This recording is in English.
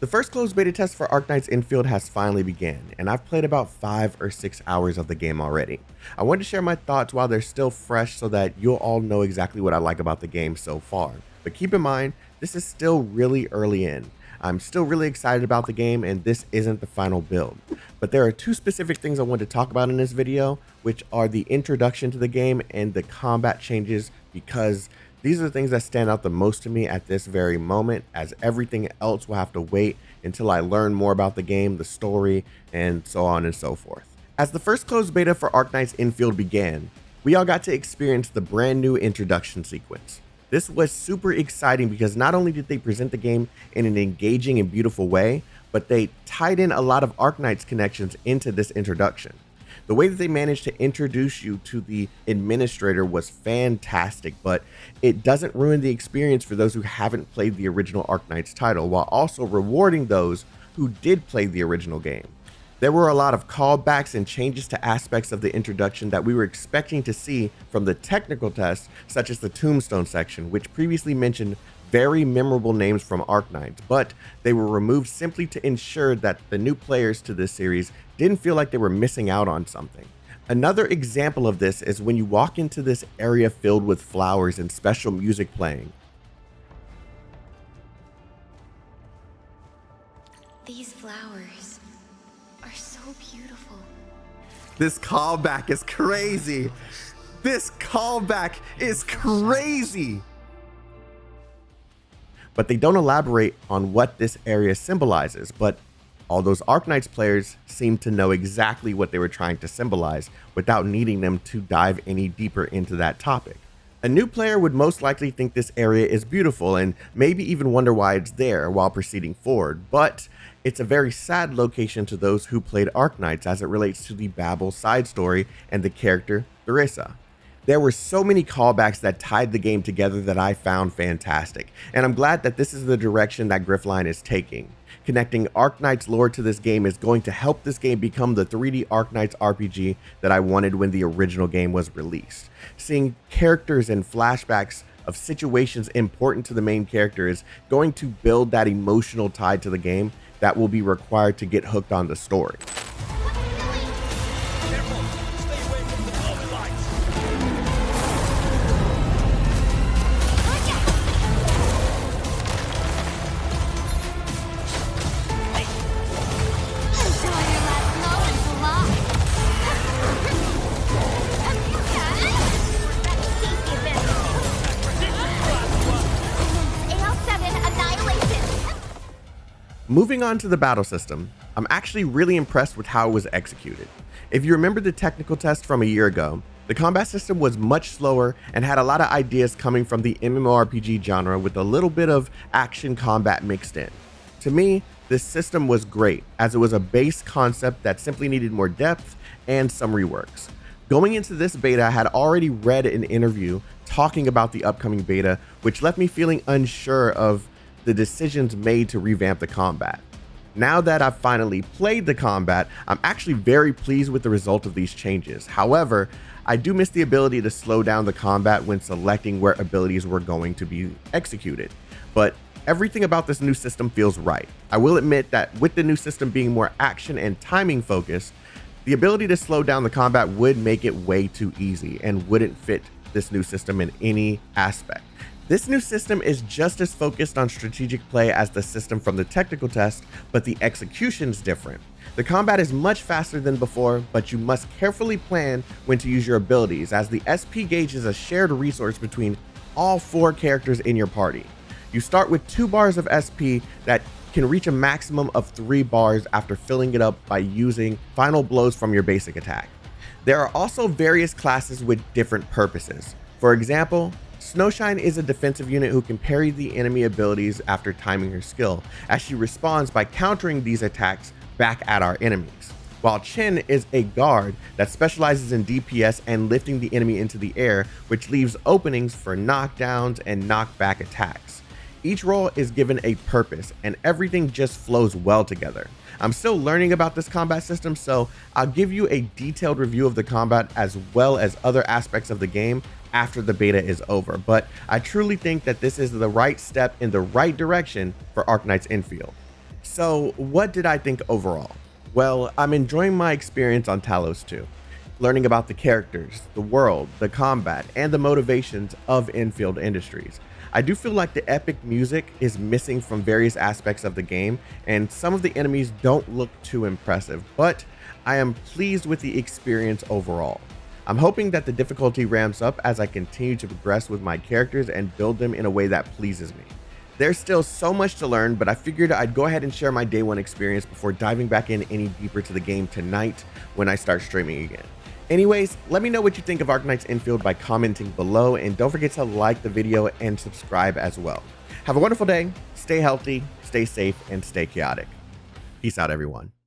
The first closed beta test for Arknights Endfield has finally begun, and I've played about 5 or 6 hours of the game already. I wanted to share my thoughts while they're still fresh so that you'll all know exactly what I like about the game so far. But keep in mind, this is still really early in. I'm still really excited about the game, and this isn't the final build. But there are 2 specific things I want to talk about in this video, which are the introduction to the game and the combat changes, because these are the things that stand out the most to me at this very moment, as everything else will have to wait until I learn more about the game, the story, and so on and so forth. As the first closed beta for Arknights Endfield began, we all got to experience the brand new introduction sequence. This was super exciting because not only did they present the game in an engaging and beautiful way, but they tied in a lot of Arknights connections into this introduction. The way that they managed to introduce you to the administrator was fantastic, but it doesn't ruin the experience for those who haven't played the original Arknights title, while also rewarding those who did play the original game. There were a lot of callbacks and changes to aspects of the introduction that we were expecting to see from the technical tests, such as the tombstone section, which previously mentioned very memorable names from Arknights, but they were removed simply to ensure that the new players to this series didn't feel like they were missing out on something. Another example of this is when you walk into this area filled with flowers and special music playing. These flowers are so beautiful. This callback is crazy. This callback is crazy. But they don't elaborate on what this area symbolizes, but all those Arknights players seem to know exactly what they were trying to symbolize without needing them to dive any deeper into that topic. A new player would most likely think this area is beautiful and maybe even wonder why it's there while proceeding forward, but it's a very sad location to those who played Arknights as it relates to the Babel side story and the character Theresa. There were so many callbacks that tied the game together that I found fantastic, and I'm glad that this is the direction that Gryphline is taking. Connecting Arknights lore to this game is going to help this game become the 3D Arknights RPG that I wanted when the original game was released. Seeing characters and flashbacks of situations important to the main character is going to build that emotional tie to the game that will be required to get hooked on the story. Moving on to the battle system, I'm actually really impressed with how it was executed. If you remember the technical test from a year ago, the combat system was much slower and had a lot of ideas coming from the MMORPG genre with a little bit of action combat mixed in. To me, this system was great as it was a base concept that simply needed more depth and some reworks. Going into this beta, I had already read an interview talking about the upcoming beta, which left me feeling unsure of the decisions made to revamp the combat. Now that I've finally played the combat, I'm actually very pleased with the result of these changes. However, I do miss the ability to slow down the combat when selecting where abilities were going to be executed. But everything about this new system feels right. I will admit that with the new system being more action and timing focused, the ability to slow down the combat would make it way too easy and wouldn't fit this new system in any aspect. This new system is just as focused on strategic play as the system from the technical test, but the execution's different. The combat is much faster than before, but you must carefully plan when to use your abilities, as the SP gauge is a shared resource between all 4 characters in your party. You start with 2 bars of SP that can reach a maximum of 3 bars after filling it up by using final blows from your basic attack. There are also various classes with different purposes. For example, Snowshine is a defensive unit who can parry the enemy abilities after timing her skill, as she responds by countering these attacks back at our enemies. While Chen is a guard that specializes in DPS and lifting the enemy into the air, which leaves openings for knockdowns and knockback attacks. Each role is given a purpose, and everything just flows well together. I'm still learning about this combat system, so I'll give you a detailed review of the combat as well as other aspects of the game after the beta is over, but I truly think that this is the right step in the right direction for Arknights Endfield. So, what did I think overall? Well, I'm enjoying my experience on Talos 2, learning about the characters, the world, the combat, and the motivations of Enfield Industries. I do feel like the epic music is missing from various aspects of the game, and some of the enemies don't look too impressive, but I am pleased with the experience overall. I'm hoping that the difficulty ramps up as I continue to progress with my characters and build them in a way that pleases me. There's still so much to learn, but I figured I'd go ahead and share my day one experience before diving back in any deeper to the game tonight when I start streaming again. Anyways, let me know what you think of Arknights Endfield by commenting below, and don't forget to like the video and subscribe as well. Have a wonderful day, stay healthy, stay safe, and stay chaotic. Peace out, everyone.